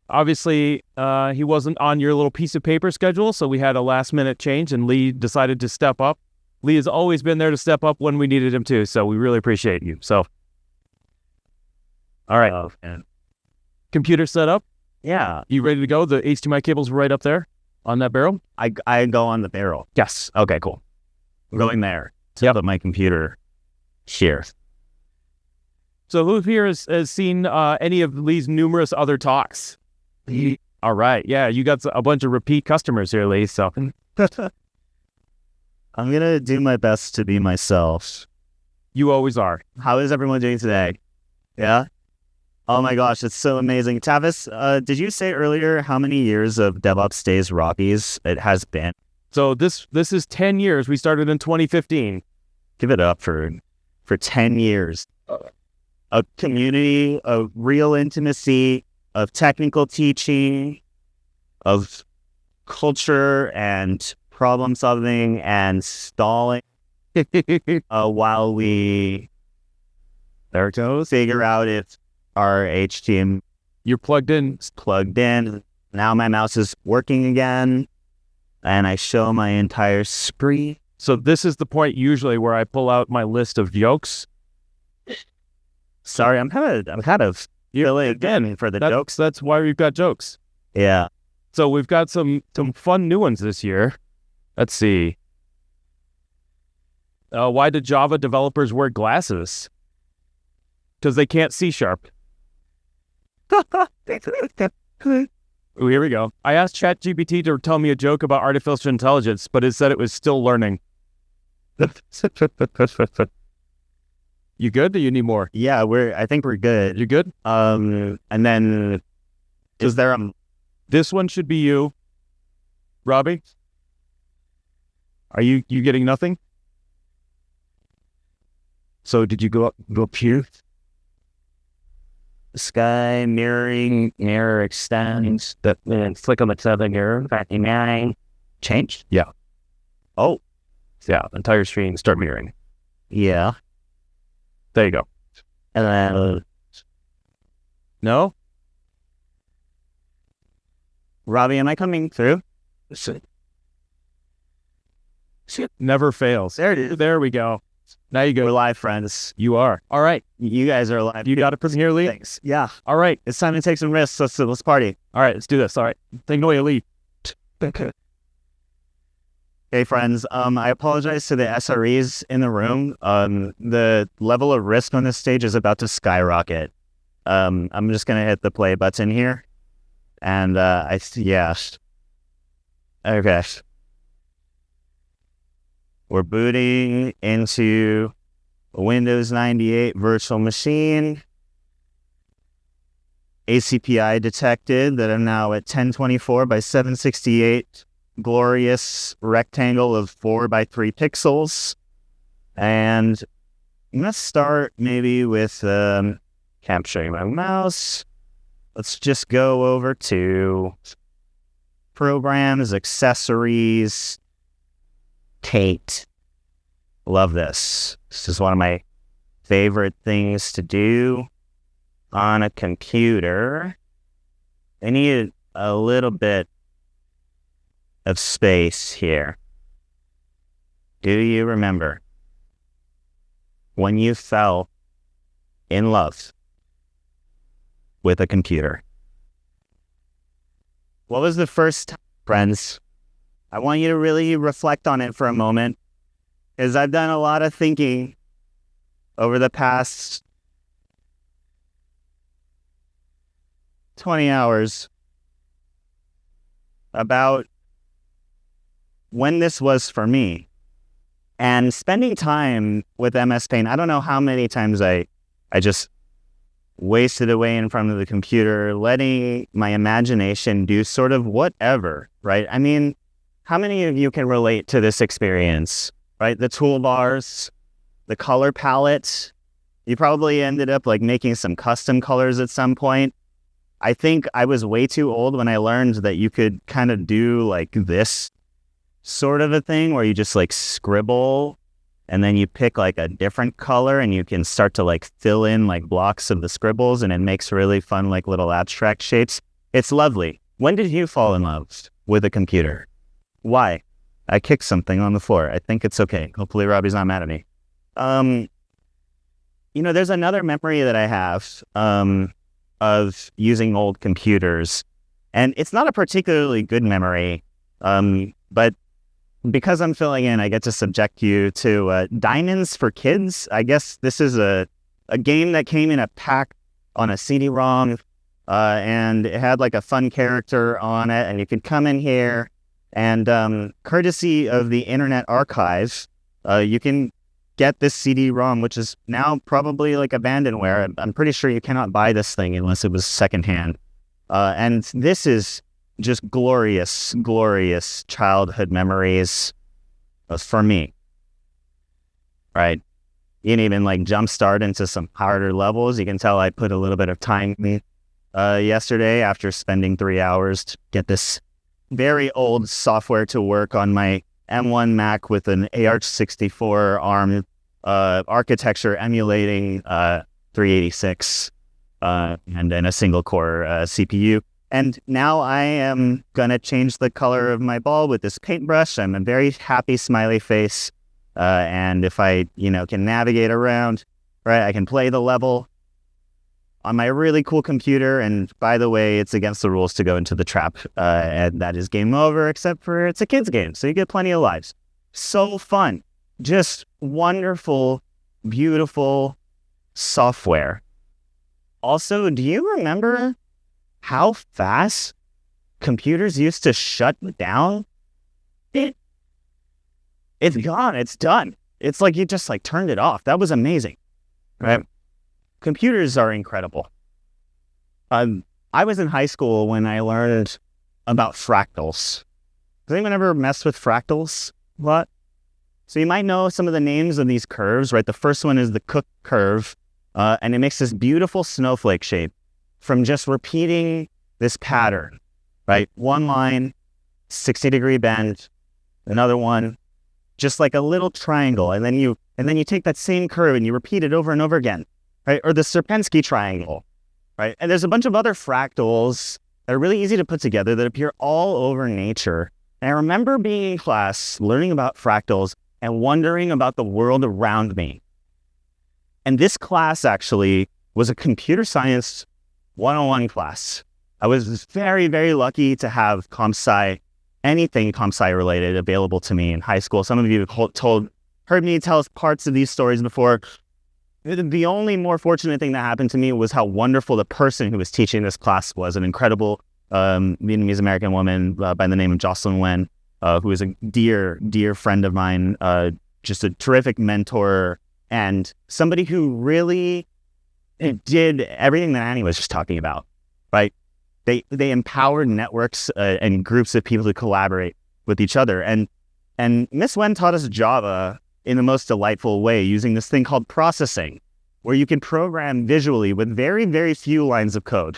obviously, he wasn't on your little piece of paper schedule, so we had a last-minute change, and Leigh decided to step up. Leigh has always been there to step up when we needed him to, so we really appreciate you. So, all right. Oh, man. Computer set up? Yeah. You ready to go? The HDMI cable's right up there on that barrel? I go on the barrel. Yes. Okay, cool. I'm going there. Set up my computer here. So who here has seen any of Leigh's numerous other talks? All right. Yeah, you got a bunch of repeat customers here, Leigh. So I'm going to do my best to be myself. You always are. How is everyone doing today? Yeah? Oh my gosh, it's so amazing. Tavis, did you say earlier how many years of DevOps Days Rockies it has been? So this is 10 years. We started in 2015. Give it up for 10 years. A community of real intimacy, of technical teaching, of culture and problem solving and stalling while we figure out if our HTML You're plugged in. is plugged in. Now my mouse is working again, and I show my entire screen. So this is the point usually where I pull out my list of jokes. Sorry, I'm kind of really again for the jokes. That's why we've got jokes. Yeah. So we've got some fun new ones this year. Let's see. Why did Java developers wear glasses? Because they can't see sharp. Ooh, here we go. I asked ChatGPT to tell me a joke about artificial intelligence, but it said it was still learning. You good? Or you need more? Yeah, I think we're good. You good? And then is there This one should be you, Robbie. Are you getting nothing? So did you go up here? sky mirror extends and click on the southern arrow. 59 change. Yeah. Oh, Yeah, entire screen start mirroring. yeah. There you go. And then No? Robbie, am I coming through? Never fails. There it is. There we go. Now you We're go. live, friends. You are. All right. You guys are live. You got it from here, Leigh? Thanks. Yeah. All right. It's time to take some risks. Let's party. All right, let's do this. All right. Take it away, Leigh. Hey, friends. I apologize to the SREs in the room. The level of risk on this stage is about to skyrocket. I'm just gonna hit the play button here, and yeah. Okay. We're booting into a Windows 98 virtual machine. ACPI detected that I'm now at 1024 by 768. Glorious rectangle of 4 by 3 pixels. And I'm going to start maybe with capturing my mouse. Let's just go over to programs, accessories, Kate. Love this. This is one of my favorite things to do on a computer. I need a little bit of space here. Do you remember when you fell in love with a computer? What was the first time, friends? I want you to really reflect on it for a moment, because I've done a lot of thinking over the past 20 hours about when this was for me. And spending time with MS Paint, I don't know how many times I just wasted away in front of the computer, letting my imagination do sort of whatever, right? I mean, how many of you can relate to this experience, right? The toolbars, the color palette. You probably ended up like making some custom colors at some point. I think I was way too old when I learned that you could kind of do like this sort of a thing where you just like scribble and then you pick like a different color and you can start to like fill in like blocks of the scribbles and it makes really fun like little abstract shapes. It's lovely. When did you fall in love with a computer? Why? I kicked something on the floor. I think it's okay. Hopefully Robbie's not mad at me. There's another memory that I have of using old computers, and it's not a particularly good memory, but because I'm filling in, I get to subject you to Diamonds for Kids. I guess this is a game that came in a pack on a CD-ROM, and it had like a fun character on it, and you could come in here, and courtesy of the Internet Archive, you can get this CD-ROM, which is now probably like abandonware. I'm pretty sure you cannot buy this thing unless it was secondhand. And this is just glorious, glorious childhood memories for me. Right? You can even like jumpstart into some harder levels. You can tell I put a little bit of time yesterday after spending 3 hours to get this very old software to work on my M1 Mac with an ARch64 ARM architecture emulating 386 and then a single core CPU. And now I am going to change the color of my ball with this paintbrush. I'm a very happy smiley face. And if I, can navigate around, right, I can play the level on my really cool computer. And by the way, it's against the rules to go into the trap. And that is game over, except for it's a kid's game. So you get plenty of lives. So fun. Just wonderful, beautiful software. Also, do you remember how fast computers used to shut down? It's gone. It's done. It's like you just turned it off. That was amazing, right? Computers are incredible. I was in high school when I learned about fractals. Has anyone ever messed with fractals? What? So you might know some of the names of these curves, right? The first one is the Cook curve, and it makes this beautiful snowflake shape from just repeating this pattern, right? One line, 60-degree bend, another one, just like a little triangle, and then you take that same curve and you repeat it over and over again, right? Or the Sierpinski triangle, right? And there's a bunch of other fractals that are really easy to put together that appear all over nature. And I remember being in class, learning about fractals and wondering about the world around me. And this class actually was a computer science 101 class. I was very, very lucky to have anything comp sci related available to me in high school. Some of you have heard me tell parts of these stories before. The only more fortunate thing that happened to me was how wonderful the person who was teaching this class was, an incredible Vietnamese American woman by the name of Jocelyn Nguyen, who is a dear, dear friend of mine, just a terrific mentor, and somebody who really did everything that Annie was just talking about, right? They empowered networks and groups of people to collaborate with each other. And Miss Nguyen taught us Java in the most delightful way, using this thing called processing, where you can program visually with very, very few lines of code.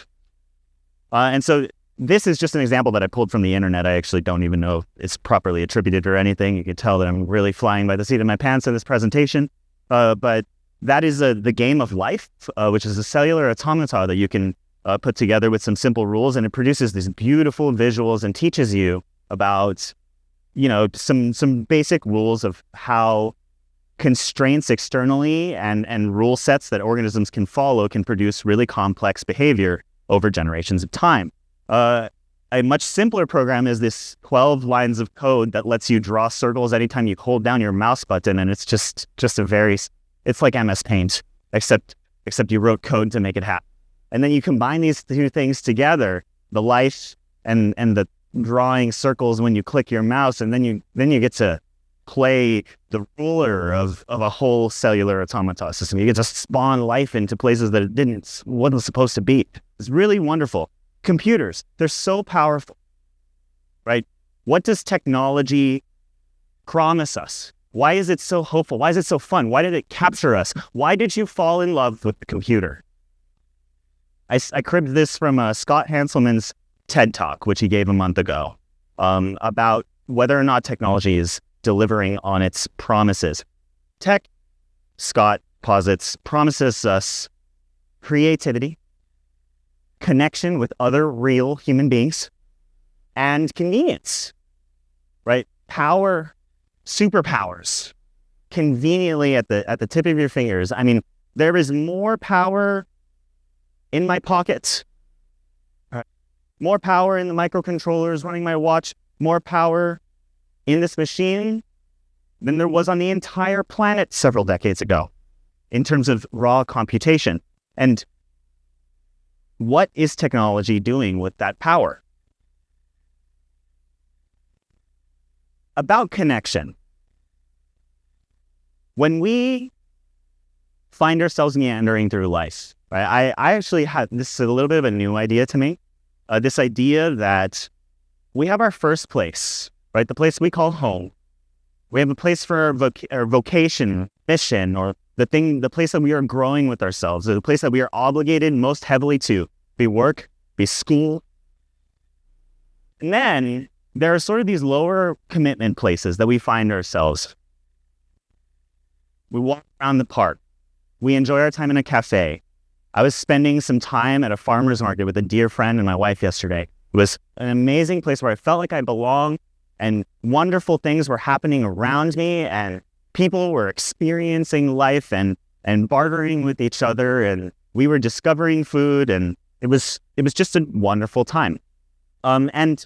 And so this is just an example that I pulled from the internet. I actually don't even know if it's properly attributed or anything. You can tell that I'm really flying by the seat of my pants in this presentation. But that is the game of life, which is a cellular automata that you can put together with some simple rules, and it produces these beautiful visuals and teaches you about, some basic rules of how constraints externally and rule sets that organisms can follow can produce really complex behavior over generations of time. A much simpler program is this 12 lines of code that lets you draw circles anytime you hold down your mouse button, and it's just it's like MS Paint, except you wrote code to make it happen. And then you combine these two things together, the life and the drawing circles when you click your mouse, and then you get to play the ruler of a whole cellular automata system. You get to spawn life into places that it wasn't supposed to be. It's really wonderful. Computers, they're so powerful, right? What does technology promise us? Why is it so hopeful? Why is it so fun? Why did it capture us? Why did you fall in love with the computer? I cribbed this from Scott Hanselman's TED Talk, which he gave a month ago, about whether or not technology is delivering on its promises. Tech, Scott posits, promises us creativity, connection with other real human beings, and convenience, right? Power, superpowers, conveniently at the tip of your fingers. I mean, there is more power in my pocket, more power in the microcontrollers running my watch, more power in this machine than there was on the entire planet several decades ago in terms of raw computation. And what is technology doing with that power? About connection. When we find ourselves meandering through life, right, I actually had, this is a little bit of a new idea to me, this idea that we have our first place, right, the place we call home. We have a place for our vocation, mission, or the place that we are growing with ourselves, or the place that we are obligated most heavily to, be work, be school. And then there are sort of these lower commitment places that we find ourselves. We walk around the park. We enjoy our time in a cafe. I was spending some time at a farmer's market with a dear friend and my wife yesterday. It was an amazing place where I felt like I belonged, and wonderful things were happening around me, and people were experiencing life and bartering with each other, and we were discovering food, and it was just a wonderful time. And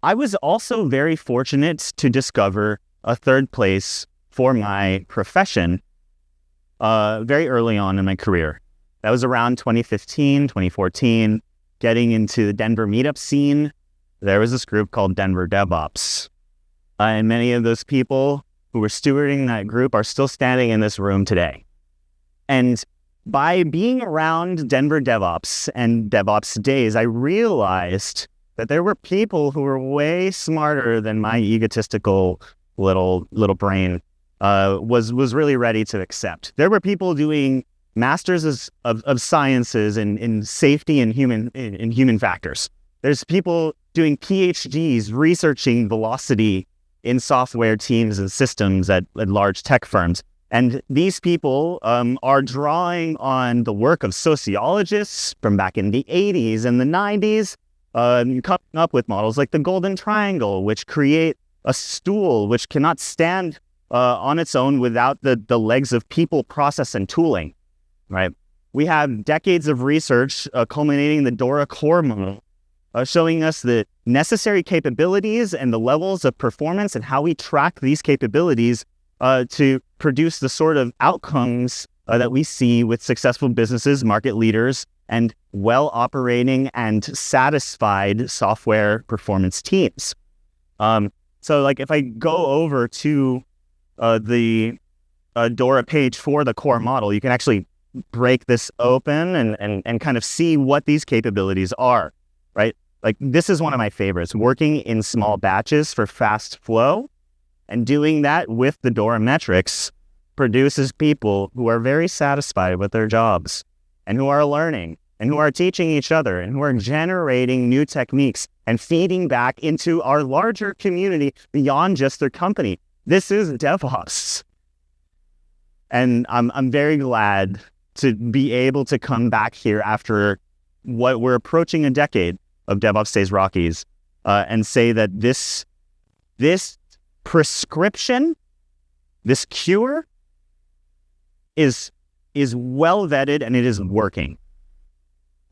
I was also very fortunate to discover a third place for my profession very early on in my career. That was around 2015, 2014, getting into the Denver meetup scene. There was this group called Denver DevOps. And many of those people who were stewarding that group are still standing in this room today. And by being around Denver DevOps and DevOps days, I realized that there were people who were way smarter than my egotistical little brain was really ready to accept. There were people doing masters of sciences in safety and human factors. There's people doing PhDs researching velocity in software teams and systems at large tech firms. And these people are drawing on the work of sociologists from back in the 80s and the 90s, coming up with models like the Golden Triangle, which create a stool which cannot stand on its own without the legs of people, process, and tooling, right? We have decades of research culminating in the Dora core model, showing us the necessary capabilities and the levels of performance and how we track these capabilities to produce the sort of outcomes that we see with successful businesses, market leaders, and well-operating and satisfied software performance teams. So like if I go over to the Dora page for the core model, you can actually break this open and kind of see what these capabilities are, right? Like this is one of my favorites, working in small batches for fast flow, and doing that with the Dora metrics produces people who are very satisfied with their jobs and who are learning and who are teaching each other and who are generating new techniques and feeding back into our larger community beyond just their company. This is DevOps. And I'm very glad to be able to come back here after what we're approaching a decade of DevOps Stays Rockies and say that this prescription, this cure is well vetted and it is working.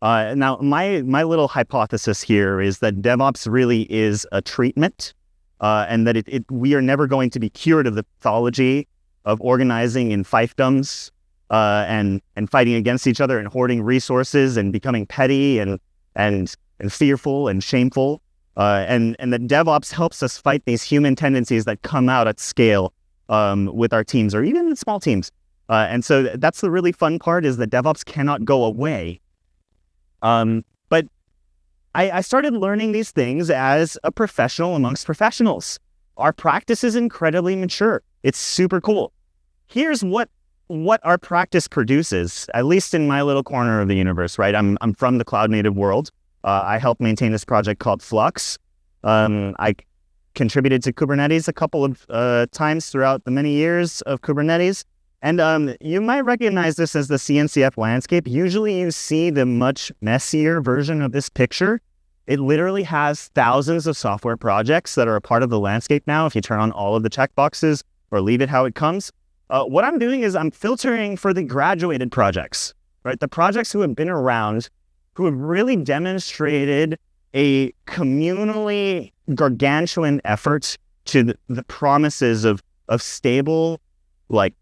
Now, my little hypothesis here is that DevOps really is a treatment, and that we are never going to be cured of the pathology of organizing in fiefdoms and fighting against each other and hoarding resources and becoming petty and fearful and shameful. And that DevOps helps us fight these human tendencies that come out at scale with our teams or even in small teams. And so that's the really fun part, is that DevOps cannot go away. But I started learning these things as a professional amongst professionals. Our practice is incredibly mature. It's super cool. Here's what our practice produces, at least in my little corner of the universe, right? I'm from the cloud native world. I help maintain this project called Flux. I contributed to Kubernetes a couple of times throughout the many years of Kubernetes. And you might recognize this as the CNCF landscape. Usually you see the much messier version of this picture. It literally has thousands of software projects that are a part of the landscape now if you turn on all of the checkboxes or leave it how it comes. What I'm doing is I'm filtering for the graduated projects, right? The projects who have been around, who have really demonstrated a communally gargantuan effort to the promises of stable, like,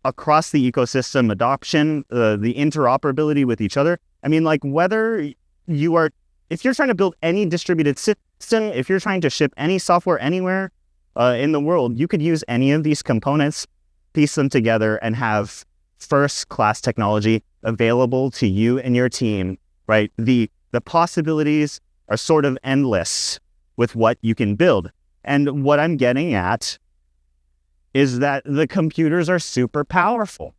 across the ecosystem adoption, the interoperability with each other. I mean, like, if you're trying to build any distributed system, if you're trying to ship any software anywhere in the world, you could use any of these components, piece them together, and have first-class technology available to you and your team, right? The possibilities are sort of endless with what you can build. And what I'm getting at is that the computers are super powerful,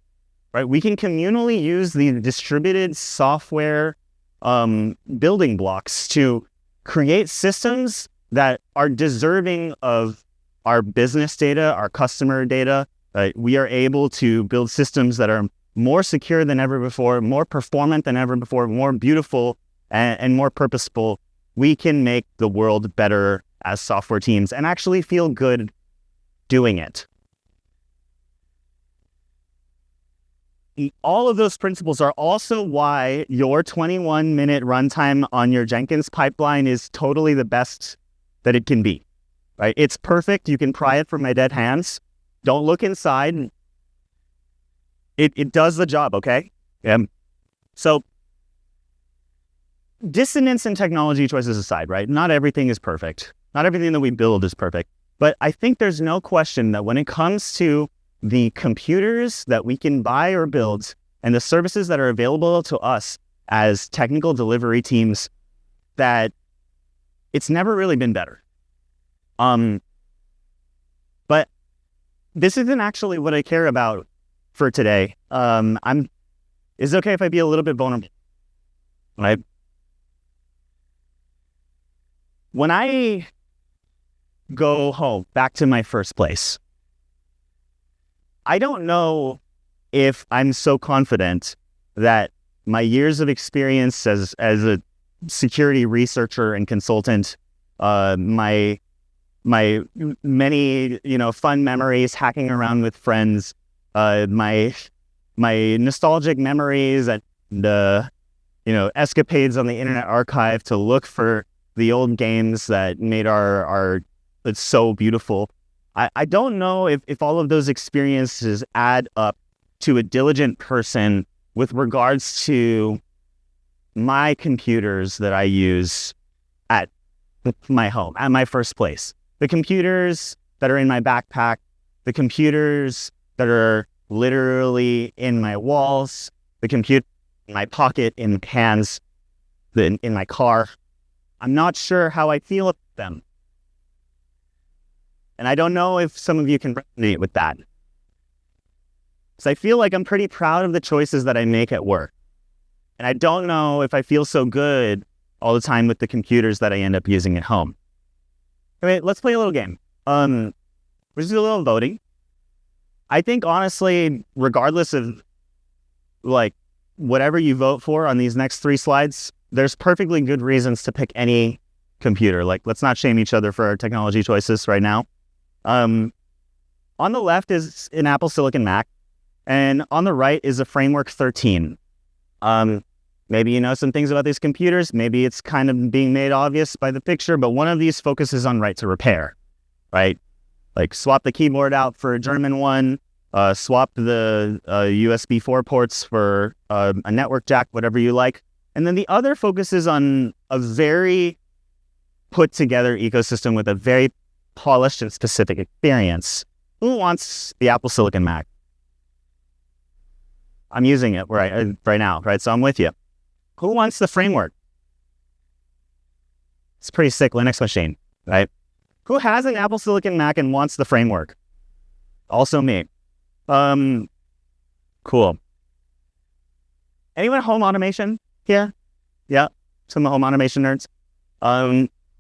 right? We can communally use the distributed software building blocks to create systems that are deserving of our business data, our customer data. We are able to build systems that are more secure than ever before, more performant than ever before, more beautiful and more purposeful. We can make the world better as software teams and actually feel good doing it. All of those principles are also why your 21-minute runtime on your Jenkins pipeline is totally the best that it can be, right? It's perfect. You can pry it from my dead hands. Don't look inside. It does the job, okay? So dissonance in technology choices aside, right? Not everything is perfect. Not everything that we build is perfect. But I think there's no question that when it comes to the computers that we can buy or build and the services that are available to us as technical delivery teams, that it's never really been better. But this isn't actually what I care about for today. Is it okay if I be a little bit vulnerable? Right? When I go home, back to my first place, I don't know if I'm so confident that my years of experience as a security researcher and consultant, my many fun memories hacking around with friends, my nostalgic memories and escapades on the Internet Archive to look for the old games that made our it's so beautiful. I don't know if all of those experiences add up to a diligent person with regards to my computers that I use at my home, at my first place. The computers that are in my backpack, the computers that are literally in my walls, the computer in my pocket, in hands, in my car. I'm not sure how I feel about them. And I don't know if some of you can resonate with that. So I feel like I'm pretty proud of the choices that I make at work. And I don't know if I feel so good all the time with the computers that I end up using at home. Okay, let's play a little game. We'll just do a little voting. I think honestly, regardless of like whatever you vote for on these next 3 slides, there's perfectly good reasons to pick any computer. Like, let's not shame each other for our technology choices right now. On the left is an Apple Silicon Mac, and on the right is a Framework 13. Maybe you know some things about these computers. Maybe it's kind of being made obvious by the picture, but one of these focuses on right to repair, right? Like swap the keyboard out for a German one, swap the USB 4 ports for a network jack, whatever you like. And then the other focuses on a very put together ecosystem with a very polished and specific experience. Who wants the Apple Silicon Mac? I'm using it right now, right? So I'm with you. Who wants the framework? It's a pretty sick Linux machine, right? Who has an Apple Silicon Mac and wants the framework? Also me. Cool. Anyone home automation here? Yeah, some home automation nerds.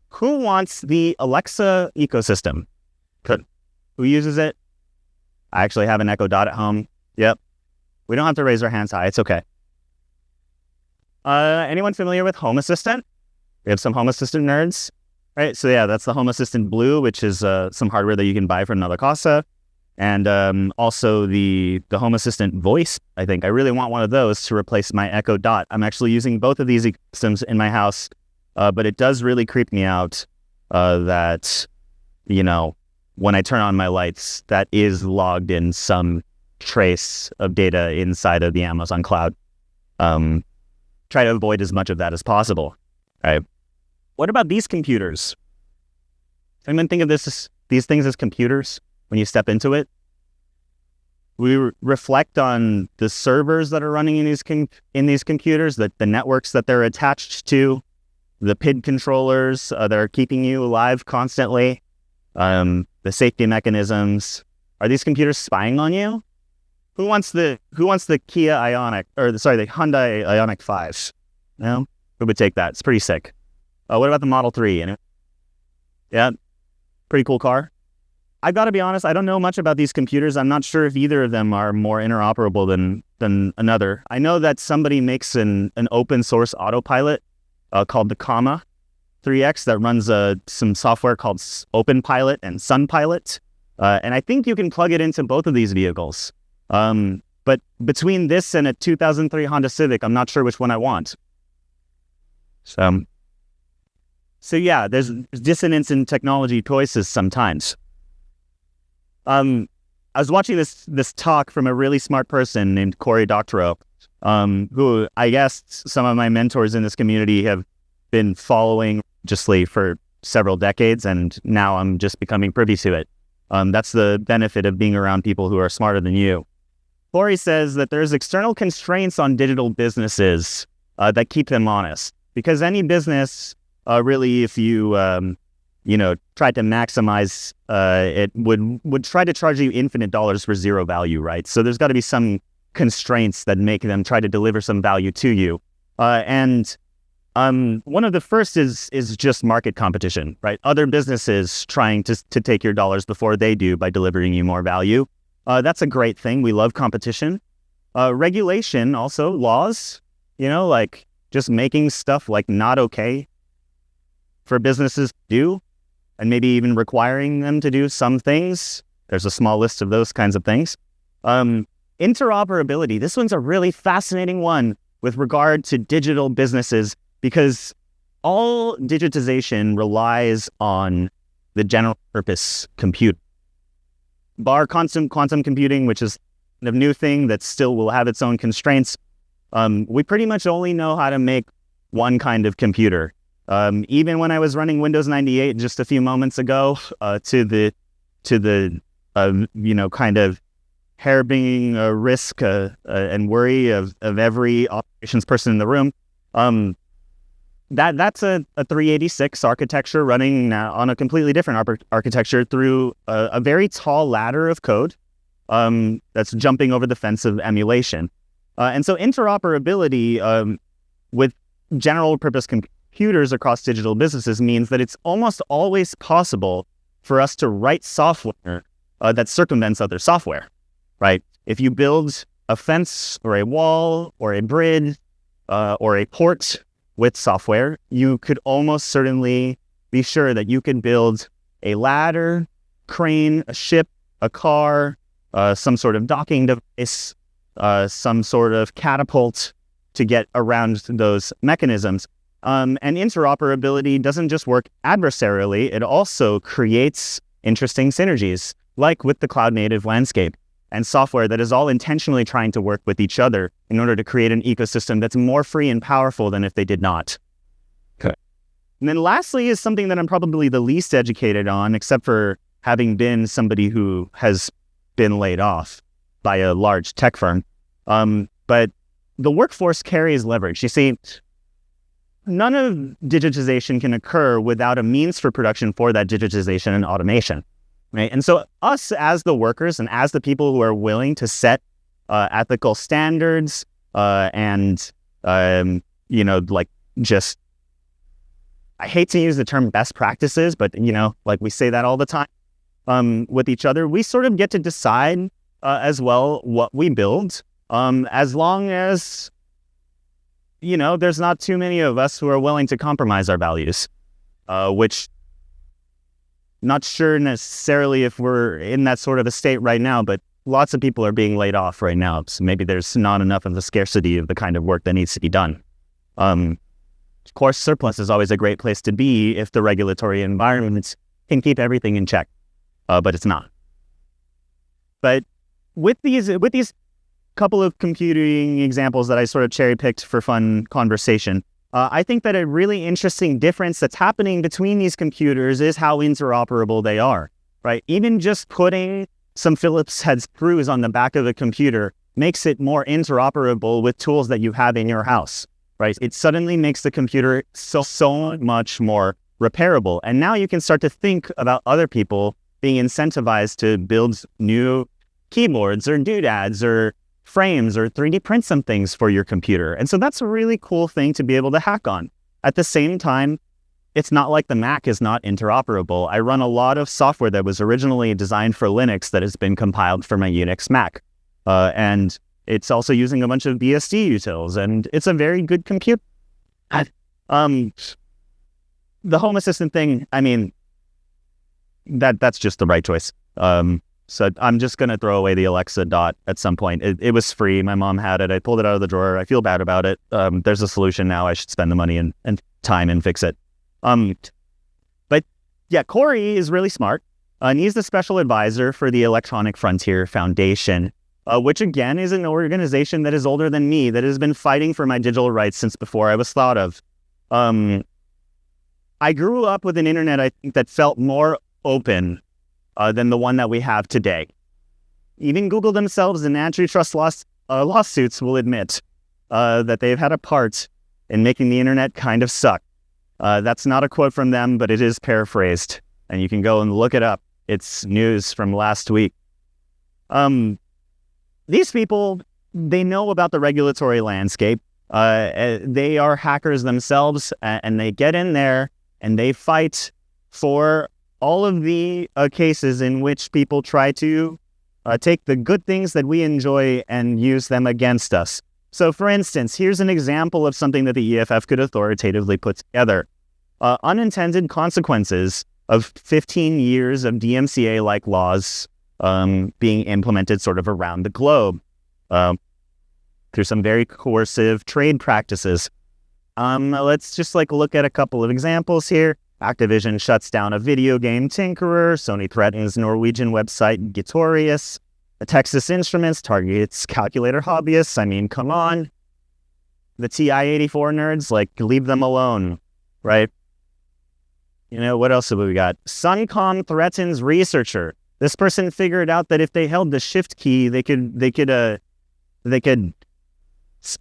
Who wants the Alexa ecosystem? Good. Who uses it? I actually have an Echo Dot at home. Yep. We don't have to raise our hands high. It's okay. Anyone familiar with Home Assistant? We have some Home Assistant nerds, right? So yeah, that's the Home Assistant Blue, which is some hardware that you can buy from Nala Casa. And also the Home Assistant Voice, I think. I really want one of those to replace my Echo Dot. I'm actually using both of these systems in my house, but it does really creep me out that, when I turn on my lights, that is logged in some trace of data inside of the Amazon cloud. Try to avoid as much of that as possible. Right? What about these computers? Anyone think of these things as computers when you step into it? We reflect on the servers that are running in these computers, the networks that they're attached to, the PID controllers that are keeping you alive constantly, the safety mechanisms. Are these computers spying on you? Who wants the Kia Ioniq, the Hyundai Ioniq 5? No? Who would take that? It's pretty sick. What about the Model 3? Yeah, pretty cool car. I've got to be honest, I don't know much about these computers. I'm not sure if either of them are more interoperable than another. I know that somebody makes an open source autopilot called the Comma 3X that runs some software called OpenPilot and SunPilot. And I think you can plug it into both of these vehicles. But between this and a 2003 Honda Civic, I'm not sure which one I want. So yeah, there's dissonance in technology choices sometimes. I was watching this talk from a really smart person named Cory Doctorow, who I guess some of my mentors in this community have been following religiously for several decades, and now I'm just becoming privy to it. That's the benefit of being around people who are smarter than you. Cory says that there's external constraints on digital businesses that keep them honest, because any business, really, if you tried to maximize it, would try to charge you infinite dollars for zero value, right? So there's got to be some constraints that make them try to deliver some value to you. And one of the first is just market competition, right? Other businesses trying to take your dollars before they do by delivering you more value. That's a great thing. We love competition. Regulation, also laws, like just making stuff like not okay for businesses to do, and maybe even requiring them to do some things. There's a small list of those kinds of things. Interoperability. This one's a really fascinating one with regard to digital businesses, because all digitization relies on the general purpose compute. Bar quantum computing, which is a new thing that still will have its own constraints. We pretty much only know how to make one kind of computer. Even when I was running Windows 98 just a few moments ago, to the kind of hair-bringing risk and worry of every operations person in the room, that's a 386 architecture running on a completely different architecture through a very tall ladder of code that's jumping over the fence of emulation. And so interoperability with general purpose computers across digital businesses means that it's almost always possible for us to write software that circumvents other software, right? If you build a fence or a wall or a bridge or a port with software, you could almost certainly be sure that you can build a ladder, crane, a ship, a car, some sort of docking device, some sort of catapult to get around those mechanisms. And interoperability doesn't just work adversarially, it also creates interesting synergies, like with the cloud-native landscape and software that is all intentionally trying to work with each other in order to create an ecosystem that's more free and powerful than if they did not. Okay. And then lastly is something that I'm probably the least educated on, except for having been somebody who has been laid off by a large tech firm. But the workforce carries leverage. You see, none of digitization can occur without a means for production for that digitization and automation, right? And so us as the workers and as the people who are willing to set ethical standards and, just, I hate to use the term best practices, but, we say that all the time with each other, we sort of get to decide as well what we build, as long as, there's not too many of us who are willing to compromise our values, which not sure necessarily if we're in that sort of a state right now, but lots of people are being laid off right now. So maybe there's not enough of the scarcity of the kind of work that needs to be done. Of course, surplus is always a great place to be if the regulatory environment can keep everything in check, but it's not. But with these couple of computing examples that I sort of cherry-picked for fun conversation, I think that a really interesting difference that's happening between these computers is how interoperable they are, right? Even just putting some Phillips head screws on the back of a computer makes it more interoperable with tools that you have in your house, right? It suddenly makes the computer so much more repairable. And now you can start to think about other people being incentivized to build new keyboards or doodads or frames or 3D print some things for your computer. And so that's a really cool thing to be able to hack on. At the same time, it's not like the Mac is not interoperable. I run a lot of software that was originally designed for Linux that has been compiled for my Unix Mac. And it's also using a bunch of BSD utils, and it's a very good compute. The Home Assistant thing, I mean, that's just the right choice. So I'm just going to throw away the Alexa Dot at some point. It was free. My mom had it. I pulled it out of the drawer. I feel bad about it. There's a solution now. I should spend the money and time and fix it. But yeah, Corey is really smart. And he's the special advisor for the Electronic Frontier Foundation, which again is an organization that is older than me, that has been fighting for my digital rights since before I was thought of. I grew up with an internet, I think, that felt more open than the one that we have today. Even Google themselves in antitrust lawsuits will admit that they've had a part in making the internet kind of suck. That's not a quote from them, but it is paraphrased, and you can go and look it up. It's news from last week. These people, they know about the regulatory landscape. They are hackers themselves, and they get in there and they fight for all of the cases in which people try to take the good things that we enjoy and use them against us. So for instance, here's an example of something that the EFF could authoritatively put together. Unintended consequences of 15 years of DMCA-like laws being implemented sort of around the globe through some very coercive trade practices. Let's just look at a couple of examples here. Activision shuts down a video game tinkerer. Sony threatens Norwegian website Gitorius. Texas Instruments targets calculator hobbyists. I mean, come on. The TI-84 nerds, leave them alone, right? What else have we got? Suncom threatens researcher. This person figured out that if they held the shift key, they could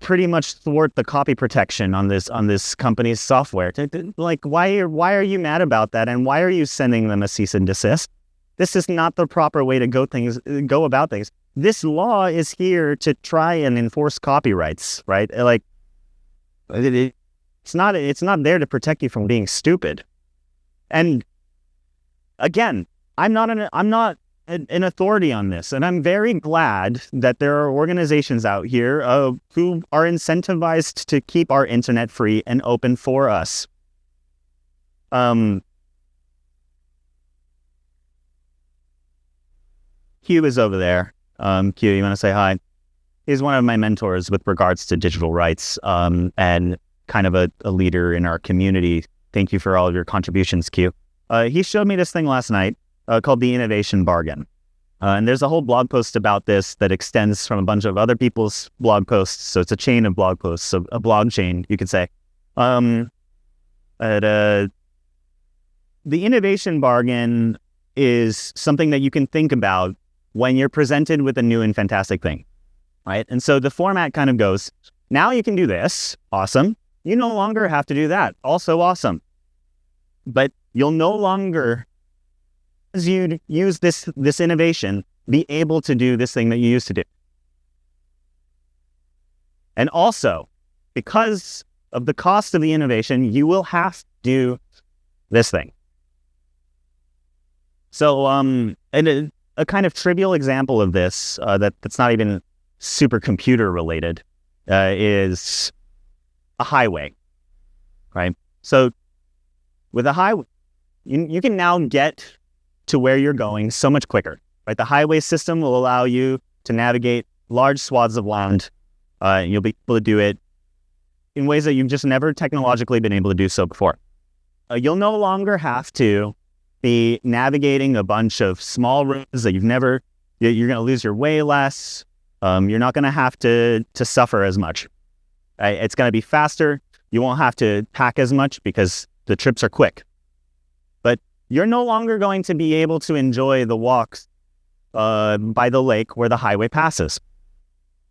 pretty much thwart the copy protection on this company's software. Why are you mad about that? And why are you sending them a cease and desist? This is not the proper way to go about things. This law is here to try and enforce copyrights, right? It's not there to protect you from being stupid. And again, I'm not an authority on this, and I'm very glad that there are organizations out here who are incentivized to keep our internet free and open for us. Q is over there. Q, you want to say hi? He's one of my mentors with regards to digital rights, and kind of a leader in our community. Thank you for all of your contributions, Q. He showed me this thing last night called the Innovation Bargain. And there's a whole blog post about this that extends from a bunch of other people's blog posts. So it's a chain of blog posts, so a blog chain, you could say. The Innovation Bargain is something that you can think about when you're presented with a new and fantastic thing, right? And so the format kind of goes, now you can do this, awesome. You no longer have to do that, also awesome. But you'll no longer, as you use this innovation, be able to do this thing that you used to do. And also, because of the cost of the innovation, you will have to do this thing. So, a kind of trivial example of this that's not even super computer related is a highway, right? So with a highway, you can now get to where you're going so much quicker, right? The highway system will allow you to navigate large swaths of land. You'll be able to do it in ways that you've just never technologically been able to do so before. You'll no longer have to be navigating a bunch of small roads that you're going to lose your way less. You're not going to have to suffer as much. Right? It's going to be faster. You won't have to pack as much because the trips are quick. But you're no longer going to be able to enjoy the walks by the lake where the highway passes,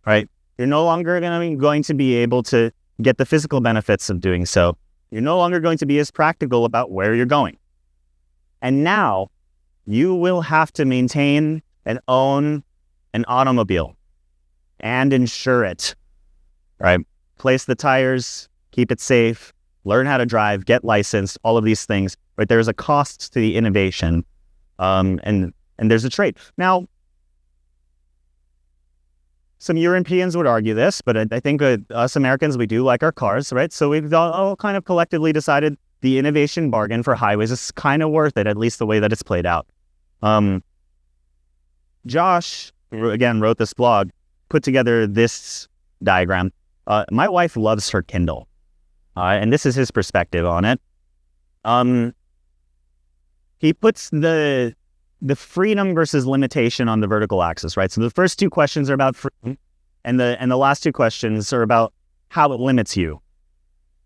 right? You're no longer going to be able to get the physical benefits of doing so. You're no longer going to be as practical about where you're going. And now you will have to maintain and own an automobile and insure it, right? Place the tires, keep it safe, learn how to drive, get licensed, all of these things, right? There's a cost to the innovation, and there's a trade. Now, some Europeans would argue this, but I think us Americans, we do like our cars, right? So we've all kind of collectively decided the innovation bargain for highways is kind of worth it, at least the way that it's played out. Josh, again, wrote this blog, put together this diagram. My wife loves her Kindle, and this is his perspective on it. He puts the freedom versus limitation on the vertical axis, right? So the first two questions are about freedom, and the last two questions are about how it limits you.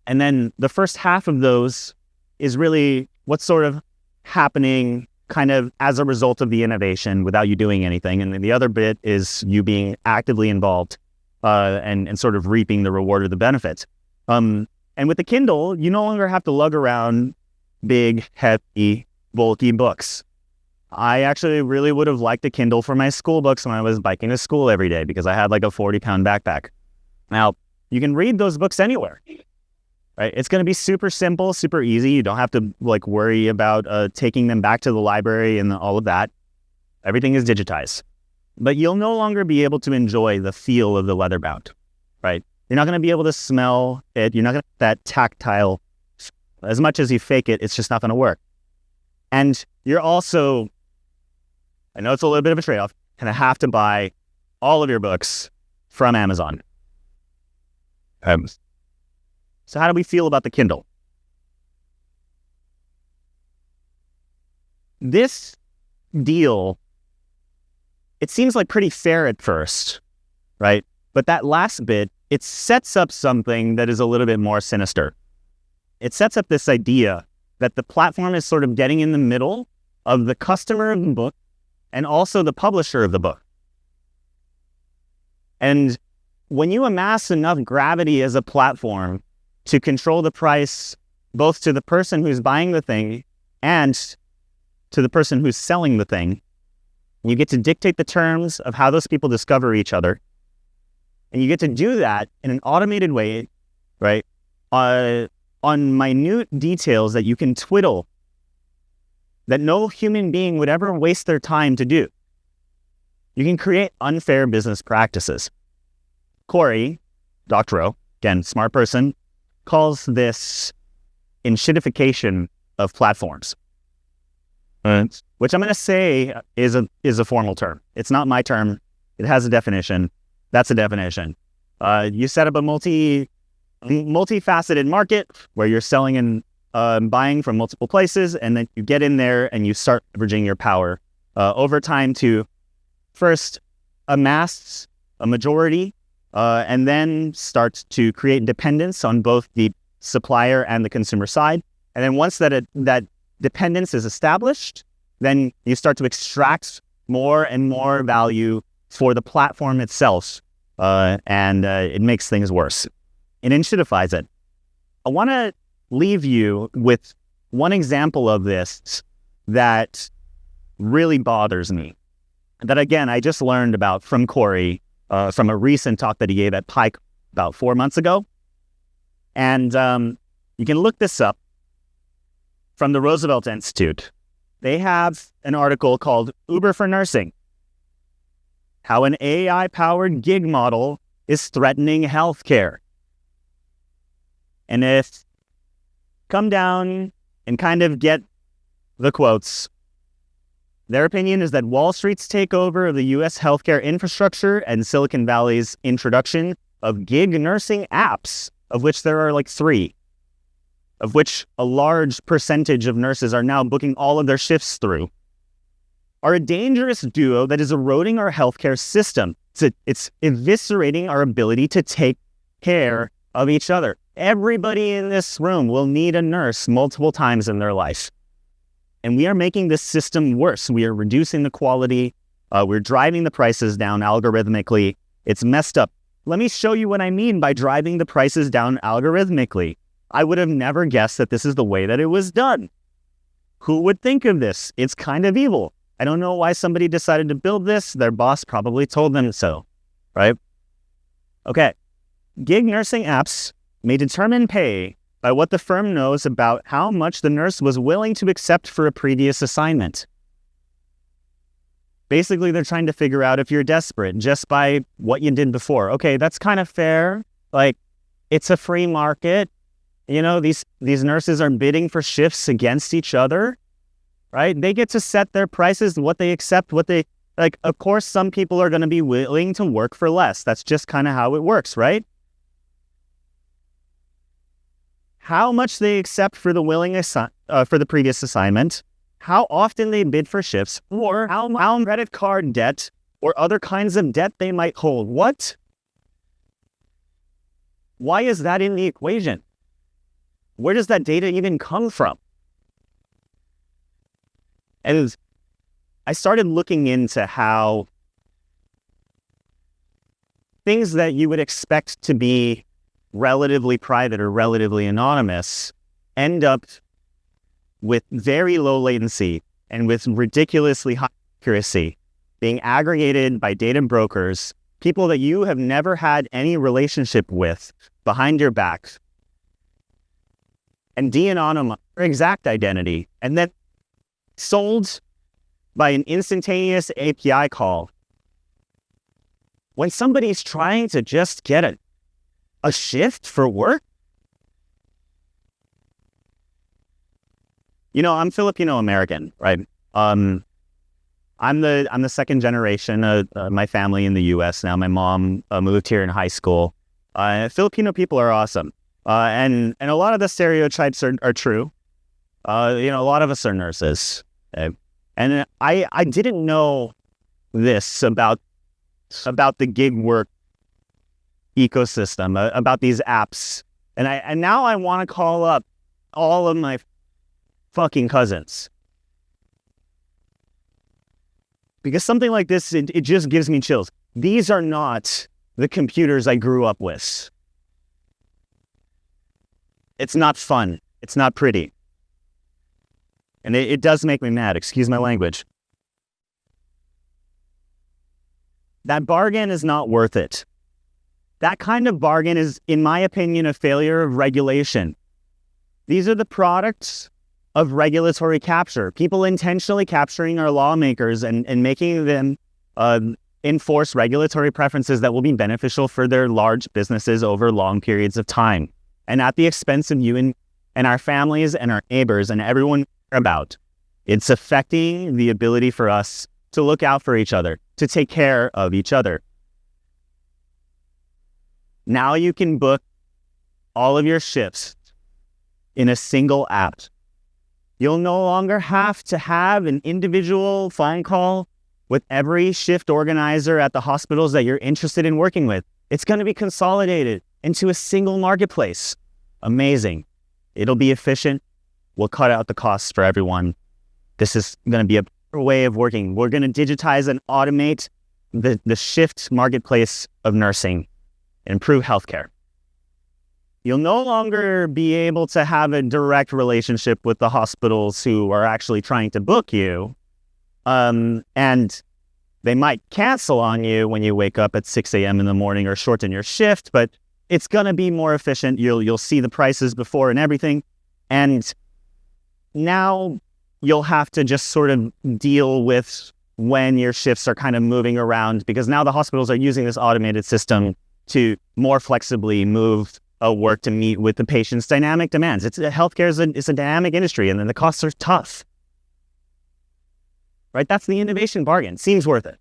And then the first half of those is really what's sort of happening kind of as a result of the innovation without you doing anything. And then the other bit is you being actively involved and sort of reaping the reward of the benefits. And with the Kindle, you no longer have to lug around big, heavy, bulky books. I actually really would have liked a Kindle for my school books when I was biking to school every day because I had like a 40-pound backpack. Now, you can read those books anywhere. Right? It's going to be super simple, super easy. You don't have to like worry about taking them back to the library and all of that. Everything is digitized. But you'll no longer be able to enjoy the feel of the leather bound, right? You're not going to be able to smell it. You're not going to get that tactile. As much as you fake it, it's just not going to work. And you're also, I know it's a little bit of a trade-off, going to have to buy all of your books from Amazon. So how do we feel about the Kindle? This deal, it seems like pretty fair at first, right? But that last bit, it sets up something that is a little bit more sinister. It sets up this idea that the platform is sort of getting in the middle of the customer of the book and also the publisher of the book. And when you amass enough gravity as a platform to control the price both to the person who's buying the thing and to the person who's selling the thing, you get to dictate the terms of how those people discover each other. And you get to do that in an automated way, right? On minute details that you can twiddle that no human being would ever waste their time to do. You can create unfair business practices. Corey Doctorow, again, smart person, calls this enshittification of platforms, which I'm going to say is a formal term. It's not my term. It has a definition. That's a definition. You set up a multifaceted market where you're selling and buying from multiple places, and then you get in there and you start leveraging your power over time to first amass a majority and then start to create dependence on both the supplier and the consumer side. And then once that dependence is established, then you start to extract more and more value for the platform itself, and it makes things worse. It enshittifies it. I want to leave you with one example of this that really bothers me, that again, I just learned about from Corey, from a recent talk that he gave at Pike about 4 months ago. And you can look this up from the Roosevelt Institute. They have an article called Uber for Nursing. how an AI-powered gig model is threatening healthcare. And if come down and kind of get the quotes, their opinion is that Wall Street's takeover of the U.S. healthcare infrastructure and Silicon Valley's introduction of gig nursing apps, of which there are like 3, of which a large percentage of nurses are now booking all of their shifts through, are a dangerous duo that is eroding our healthcare system. It's eviscerating our ability to take care of each other. Everybody in this room will need a nurse multiple times in their life. And we are making this system worse. We are reducing the quality. We're driving the prices down algorithmically. It's messed up. Let me show you what I mean by driving the prices down algorithmically. I would have never guessed that this is the way that it was done. Who would think of this? It's kind of evil. I don't know why somebody decided to build this. Their boss probably told them so, right? Okay. Gig nursing apps may determine pay by what the firm knows about how much the nurse was willing to accept for a previous assignment. Basically, they're trying to figure out if you're desperate just by what you did before. Okay, that's kind of fair. Like, it's a free market. You know, these nurses are bidding for shifts against each other, right? They get to set their prices, what they accept, like, of course, some people are going to be willing to work for less. That's just kind of how it works, right? How much they accept for for the previous assignment, how often they bid for shifts, or how credit card debt or other kinds of debt they might hold. What? Why is that in the equation? Where does that data even come from? And I started looking into how things that you would expect to be relatively private or relatively anonymous end up with very low latency and with ridiculously high accuracy being aggregated by data brokers, people that you have never had any relationship with, behind your back, and de-anonymize your exact identity, and then sold by an instantaneous API call. When somebody's trying to just get a shift for work? You know, I'm Filipino American, right? I'm the second generation of my family in the U.S. now. My mom moved here in high school. Filipino people are awesome, and a lot of the stereotypes are true. You know, a lot of us are nurses, and I didn't know this about the gig work ecosystem, about these apps, and now I want to call up all of my fucking cousins, because something like this, it just gives me chills. These are not the computers I grew up with. It's not fun. It's not pretty. And it does make me mad. Excuse my language. That bargain is not worth it. That kind of bargain is, in my opinion, a failure of regulation. These are the products of regulatory capture. People intentionally capturing our lawmakers and making them enforce regulatory preferences that will be beneficial for their large businesses over long periods of time, and at the expense of you and our families and our neighbors and everyone we care about. It's affecting the ability for us to look out for each other, to take care of each other. Now you can book all of your shifts in a single app. You'll no longer have to have an individual phone call with every shift organizer at the hospitals that you're interested in working with. It's going to be consolidated into a single marketplace. Amazing. It'll be efficient. We'll cut out the costs for everyone. This is going to be a better way of working. We're going to digitize and automate the shift marketplace of nursing and improve healthcare. You'll no longer be able to have a direct relationship with the hospitals who are actually trying to book you. And they might cancel on you when you wake up at 6 a.m. in the morning or shorten your shift, but it's going to be more efficient. You'll see the prices before and everything. And now you'll have to just sort of deal with when your shifts are kind of moving around, because now the hospitals are using this automated system to more flexibly move work to meet with the patient's dynamic demands. Healthcare is a dynamic industry, and then the costs are tough. Right? That's the innovation bargain. Seems worth it.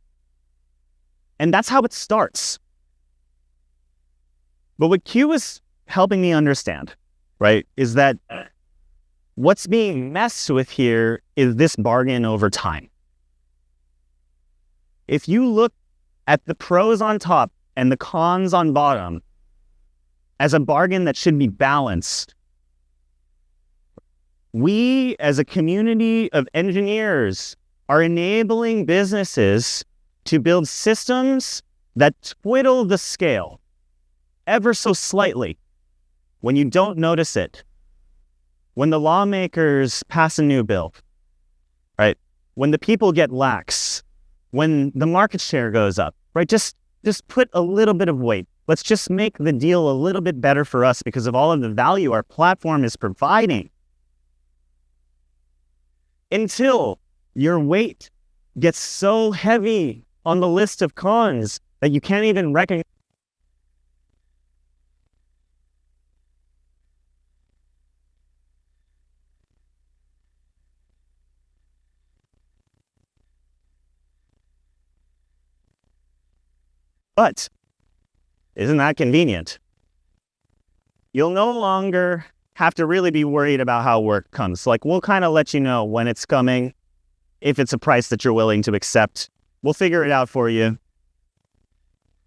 And that's how it starts. But what Q is helping me understand, right, is that what's being messed with here is this bargain over time. If you look at the pros on top and the cons on bottom as a bargain that should be balanced, we as a community of engineers are enabling businesses to build systems that twiddle the scale ever so slightly when you don't notice it. When the lawmakers pass a new bill, right? When the people get lax, when the market share goes up, right? Just put a little bit of weight. Let's just make the deal a little bit better for us because of all of the value our platform is providing. Until your weight gets so heavy on the list of cons that you can't even recognize. But isn't that convenient? You'll no longer have to really be worried about how work comes. Like, we'll kind of let you know when it's coming, if it's a price that you're willing to accept. We'll figure it out for you.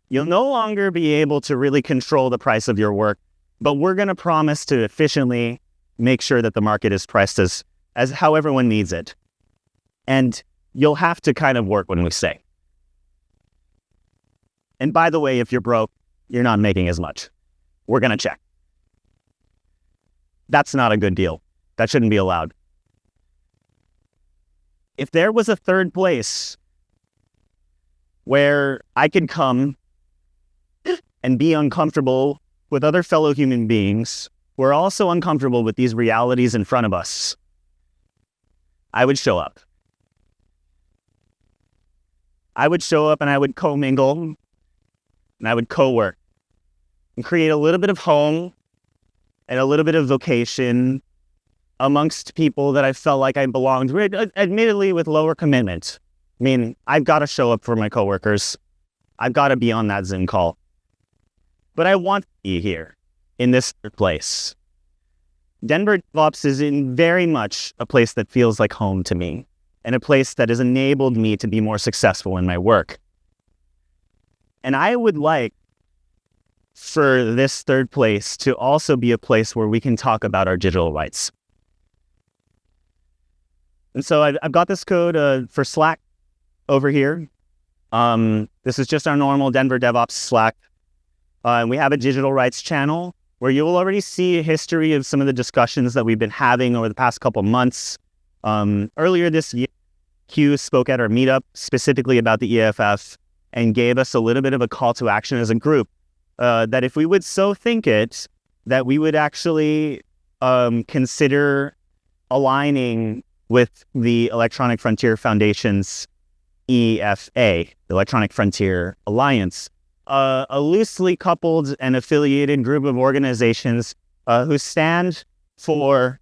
You'll no longer be able to really control the price of your work, but we're going to promise to efficiently make sure that the market is priced as how everyone needs it. And you'll have to kind of work when we say. And by the way, if you're broke, you're not making as much. We're going to check. That's not a good deal. That shouldn't be allowed. If there was a third place where I could come and be uncomfortable with other fellow human beings who are also uncomfortable with these realities in front of us, I would show up. I would show up and I would commingle and I would co-work and create a little bit of home and a little bit of vocation amongst people that I felt like I belonged with, admittedly with lower commitment. I mean, I've got to show up for my coworkers. I've got to be on that Zoom call. But I want to be here in this place. Denver DevOps is in very much a place that feels like home to me and a place that has enabled me to be more successful in my work. And I would like for this third place to also be a place where we can talk about our digital rights. And so I've got this code for Slack over here. This is just our normal Denver DevOps Slack. We have a digital rights channel where you will already see a history of some of the discussions that we've been having over the past couple months. Earlier this year, Q spoke at our meetup specifically about the EFF and gave us a little bit of a call to action as a group that if we would so think it, that we would actually consider aligning with the Electronic Frontier Foundation's EFA, the Electronic Frontier Alliance, a loosely coupled and affiliated group of organizations who stand for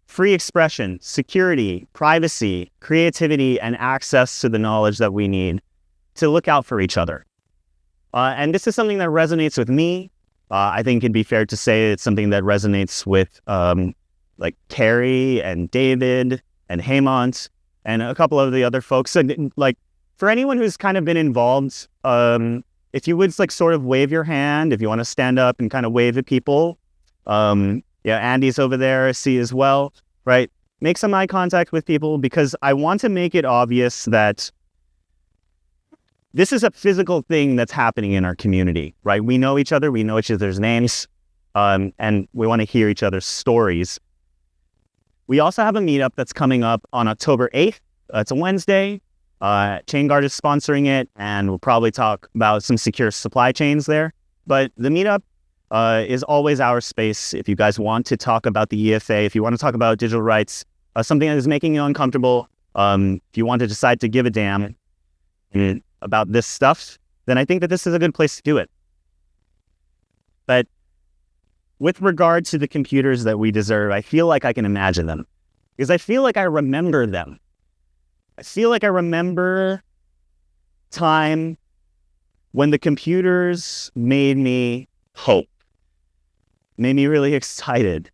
free expression, security, privacy, creativity, and access to the knowledge that we need to look out for each other. And this is something that resonates with me. I think it'd be fair to say it's something that resonates with like Carrie and David and Hemant and a couple of the other folks. And like for anyone who's kind of been involved, if you would like sort of wave your hand, if you want to stand up and kind of wave at people. Yeah, Andy's over there, I see as well, right? Make some eye contact with people because I want to make it obvious that this is a physical thing that's happening in our community, right? We know each other, we know each other's names, and we want to hear each other's stories. We also have a meetup that's coming up on October 8th. It's a Wednesday. ChainGuard is sponsoring it, and we'll probably talk about some secure supply chains there. But the meetup is always our space. If you guys want to talk about the EFA, if you want to talk about digital rights, something that is making you uncomfortable, If you want to decide to give a damn about this stuff, then I think that this is a good place to do it. But with regard to the computers that we deserve, I feel like I can imagine them because I feel like I remember them. I feel like I remember time when the computers made me hope, made me really excited.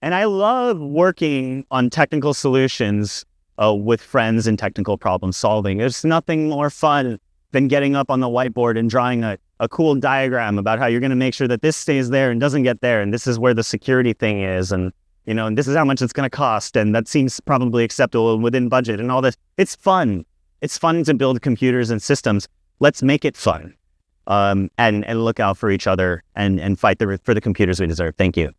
And I love working on technical solutions with friends and technical problem solving. There's nothing more fun than getting up on the whiteboard and drawing a cool diagram about how you're going to make sure that this stays there and doesn't get there. And this is where the security thing is. And, and this is how much it's going to cost. And that seems probably acceptable within budget and all this. It's fun. It's fun to build computers and systems. Let's make it fun. And look out for each other and fight for the computers we deserve. Thank you.